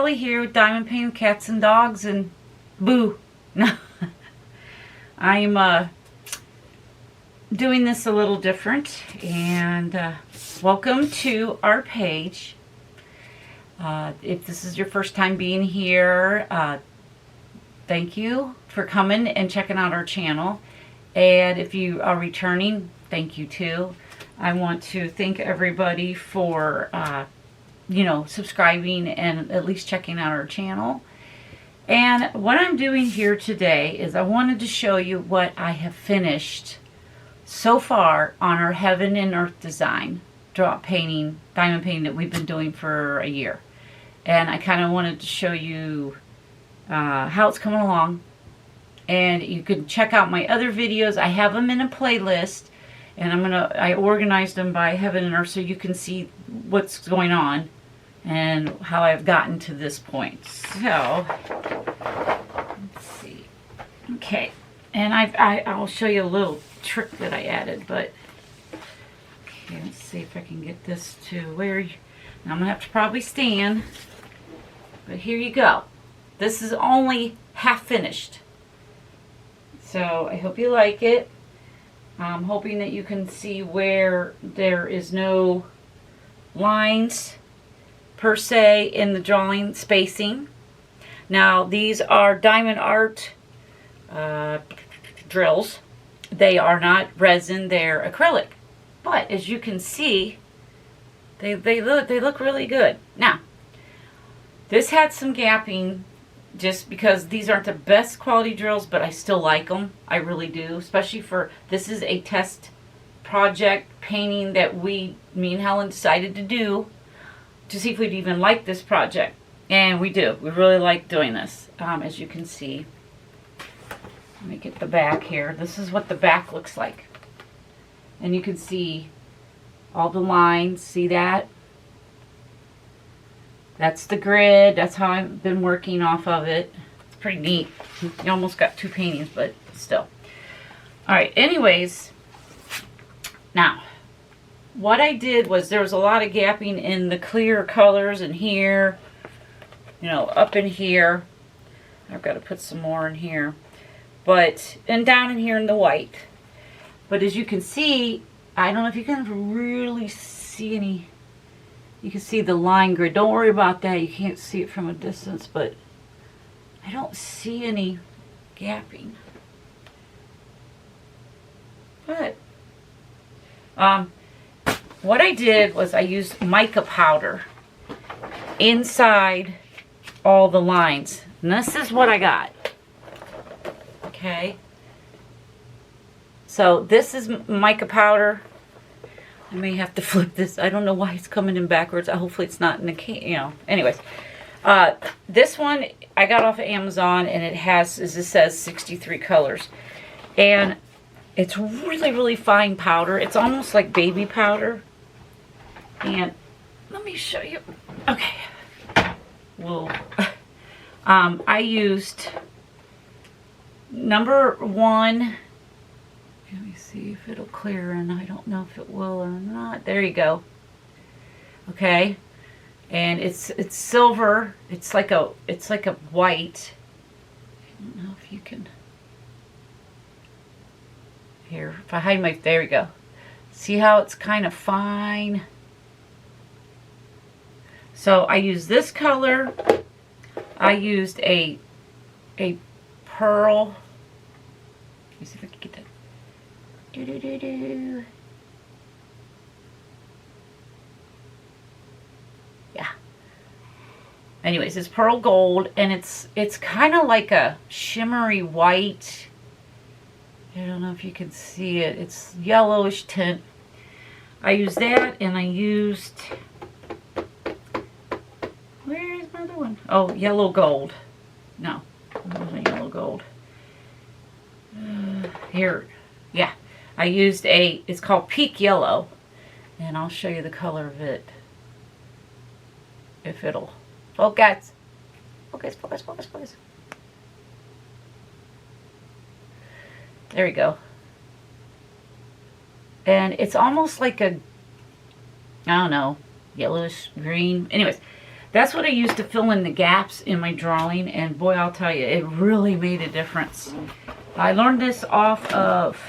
Tolly here with Diamond Painted Cats and Dogs and boo. I'm doing this a little different, and welcome to our page. If this is your first time being here, thank you for coming and checking out our channel. And if you are returning, thank you too. I want to thank everybody for subscribing and at least checking out our channel. And what I'm doing here today is I wanted to show you what I have finished so far on our Heaven and Earth design drop painting, diamond painting that we've been doing for a year. And I kind of wanted to show you how it's coming along. And you can check out my other videos. I have them in a playlist, and I organized them by Heaven and Earth so you can see what's going on and how I've gotten to this point. So let's see. Okay, and I'll show you a little trick that I added, but okay, let's see if I can get this to where now I'm gonna have to probably stand, but here you go. This is only half finished, so I hope you like it. I'm hoping that you can see where there is no lines per se in the drawing spacing. Now these are diamond art drills. They are not resin, they're acrylic. But as you can see, they look really good. Now, this had some gapping just because these aren't the best quality drills, but I still like them. I really do, especially for, this is a test project painting that me and Helen decided to do to see if we'd even like this project. And we do. We really like doing this. As you can see, let me get the back here. This is what the back looks like. And you can see all the lines. See that? That's the grid. That's how I've been working off of it. It's pretty neat. You almost got two paintings, but still. Alright, anyways. Now, what I did was there was a lot of gapping in the clear colors in here, up in here. I've got to put some more in here, and down in here in the white. But as you can see, I don't know if you can really see any. You can see the line grid. Don't worry about that. You can't see it from a distance, but I don't see any gapping. But what I did was I used mica powder inside all the lines. And this is what I got. Okay. So this is mica powder. I may have to flip this. I don't know why it's coming in backwards. Hopefully it's not in the Anyways. This one I got off of Amazon, and it has, as it says, 63 colors. And it's really, really fine powder. It's almost like baby powder. And let me show you. Okay. Whoa. I used number 1. Let me see if it'll clear, and I don't know if it will or not. There you go. Okay. And it's silver. It's like a white. I don't know if you can. Here, if I hide my, there we go. See how it's kind of fine? So I used this color. I used a pearl. Let me see if I can get that. Yeah. Anyways, it's pearl gold, and it's kind of like a shimmery white. I don't know if you can see it. It's yellowish tint. I used that, and I used, where is my other one? Oh, yellow gold. No, it wasn't yellow gold. Here, yeah. I used it's called Peak Yellow, and I'll show you the color of it. If it'll focus. Focus, focus, focus, focus. There we go. And it's almost like a, I don't know, yellowish green. Anyways, That's what I used to fill in the gaps in my drawing, and boy, I'll tell you, it really made a difference. I learned this off of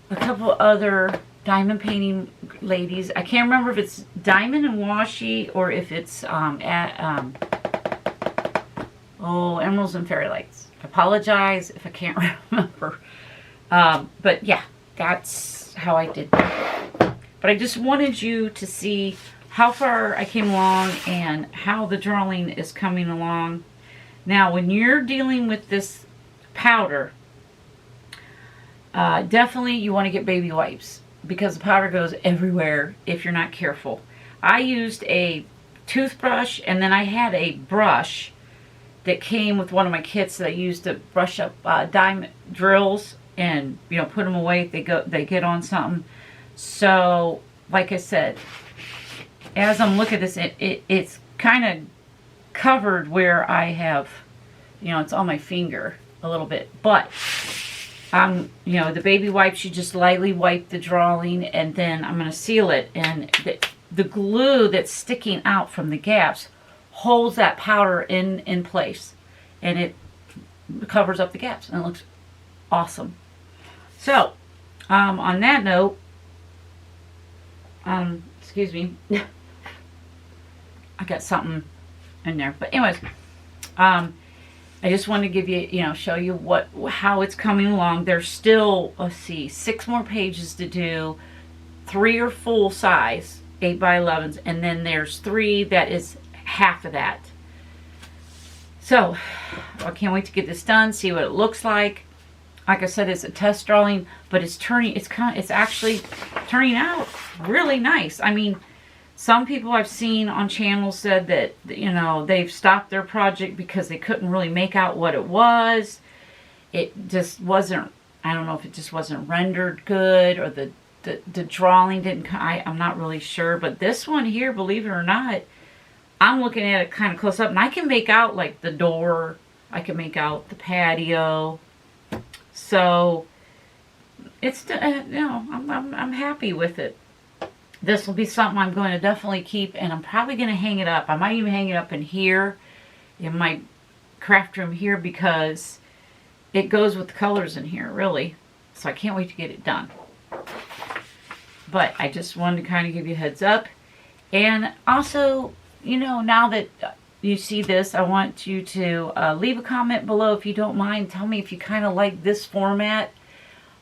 a couple other diamond painting ladies. I can't remember if it's Diamond and Washi or if it's Emeralds and Fairy Lights. I apologize if I can't remember. But yeah, that's how I did that. But I just wanted you to see how far I came along and how the drawing is coming along. Now, when you're dealing with this powder, definitely you want to get baby wipes because the powder goes everywhere if you're not careful. I used a toothbrush, and then I had a brush that came with one of my kits that I used to brush up diamond drills and, you know, put them away if they get on something. So, like I said, as I'm looking at this, it's kind of covered where I have, you know, it's on my finger a little bit. But, you know, the baby wipes, you just lightly wipe the drawing, and then I'm going to seal it. And the glue that's sticking out from the gaps holds that powder in place. And it covers up the gaps, and it looks awesome. So, on that note, excuse me, I got something in there. But anyways, I just wanted to give you, you know, show you how it's coming along. There's still, let's see, 6 more pages to do. 3 are full size, 8x11s, and then there's 3 that is half of that. So, I can't wait to get this done, see what it looks like. Like I said, it's a test drawing, but it's actually turning out really nice. I mean, some people I've seen on channels said that, you know, they've stopped their project because they couldn't really make out what it was. It just wasn't, I don't know if it just wasn't rendered good, or the drawing didn't, I'm not really sure. But this one here, believe it or not, I'm looking at it kind of close up, and I can make out like the door, I can make out the patio. So it's, you know, I'm happy with it. This will be something I'm going to definitely keep, and I'm probably going to hang it up. I might even hang it up in here, in my craft room here, because it goes with the colors in here, really. So I can't wait to get it done. But I just wanted to kind of give you a heads up. And also, you know, now that you see this, I want you to leave a comment below if you don't mind. Tell me if you kind of like this format.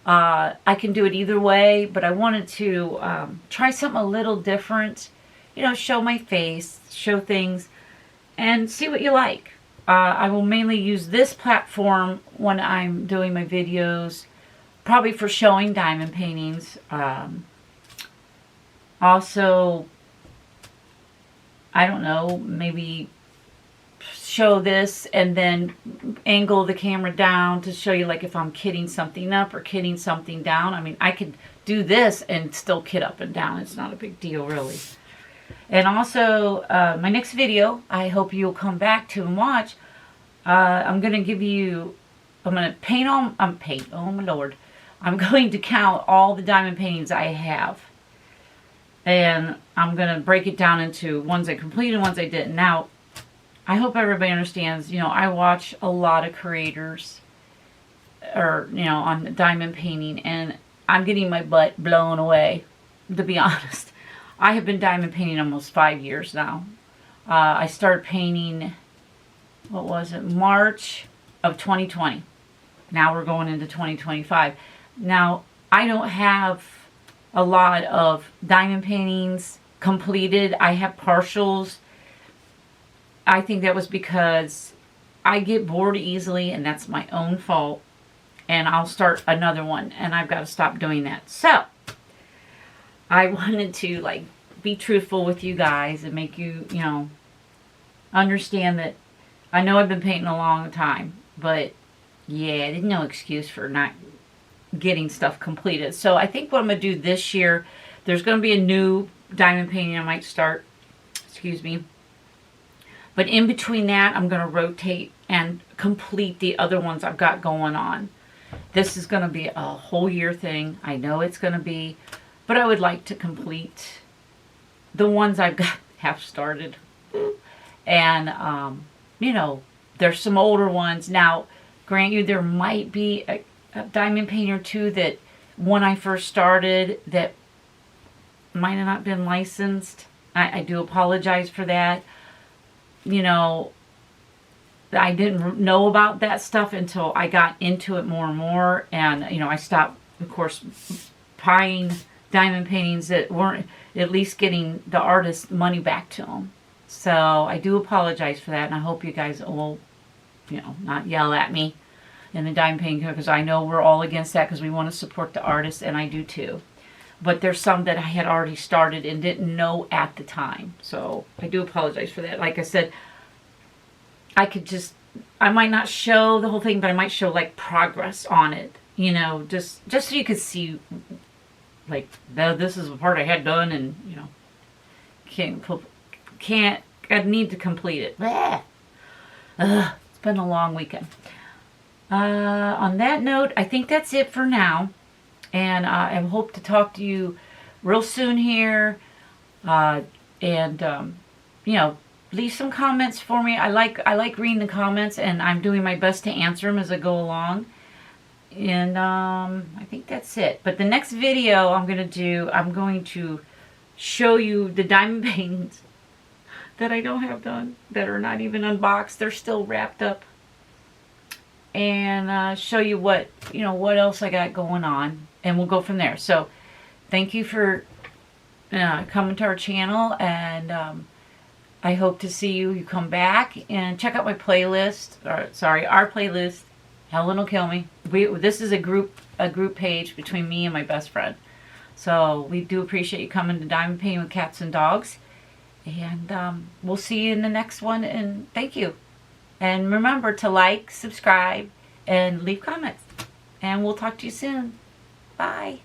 I can do it either way, but I wanted to try something a little different. You know, show my face, show things, and see what you like. I will mainly use this platform when I'm doing my videos, probably for showing diamond paintings. Also, I don't know, maybe show this and then angle the camera down to show you, like, if I'm kidding something up or kidding something down. I mean, I could do this and still kid up and down. It's not a big deal, really. And also, my next video, I hope you'll come back to and watch. I'm going to give you, I'm going to paint, oh my lord. I'm going to count all the diamond paintings I have. And I'm going to break it down into ones I completed and ones I didn't. Now, I hope everybody understands, you know, I watch a lot of creators, or, you know, on diamond painting, and I'm getting my butt blown away, to be honest. I have been diamond painting almost 5 years now. I started painting, what was it, March of 2020. Now we're going into 2025. Now, I don't have a lot of diamond paintings completed. I have partials. I think that was because I get bored easily, and that's my own fault. And I'll start another one, and I've got to stop doing that. So, I wanted to, like, be truthful with you guys and make you, you know, understand that I know I've been painting a long time, but yeah, there's no excuse for not getting stuff completed. So I think what I'm going to do this year, there's going to be a new diamond painting I might start, excuse me. But in between that, I'm going to rotate and complete the other ones I've got going on. This is going to be a whole year thing. I know it's going to be, but I would like to complete the ones I've got have started. And, you know, there's some older ones. Now, grant you, there might be a diamond paint or two that when I first started that might have not been licensed. I do apologize for that. You know, I didn't know about that stuff until I got into it more and more. And, you know, I stopped, of course, buying diamond paintings that weren't at least getting the artist money back to them. So I do apologize for that. And I hope you guys will, you know, not yell at me in the diamond painting, because I know we're all against that because we want to support the artists, and I do too. But there's some that I had already started and didn't know at the time. So I do apologize for that. Like I said, I might not show the whole thing, but I might show like progress on it. You know, just so you could see, like, this is the part I had done, and, you know, I need to complete it. It's been a long weekend. On that note, I think that's it for now. And I hope to talk to you real soon here. You know, leave some comments for me. I like reading the comments, and I'm doing my best to answer them as I go along. And I think that's it. But the next video I'm going to show you the diamond paintings that I don't have done, that are not even unboxed. They're still wrapped up. And show you what else I got going on, and we'll go from there. So thank you for coming to our channel, and I hope to see you come back and check out my playlist, our playlist. Helen will kill me. This is a group page between me and my best friend, so we do appreciate you coming to Diamond Painting with Cats and Dogs, and we'll see you in the next one, and thank you. And remember to like, subscribe, and leave comments. And we'll talk to you soon. Bye.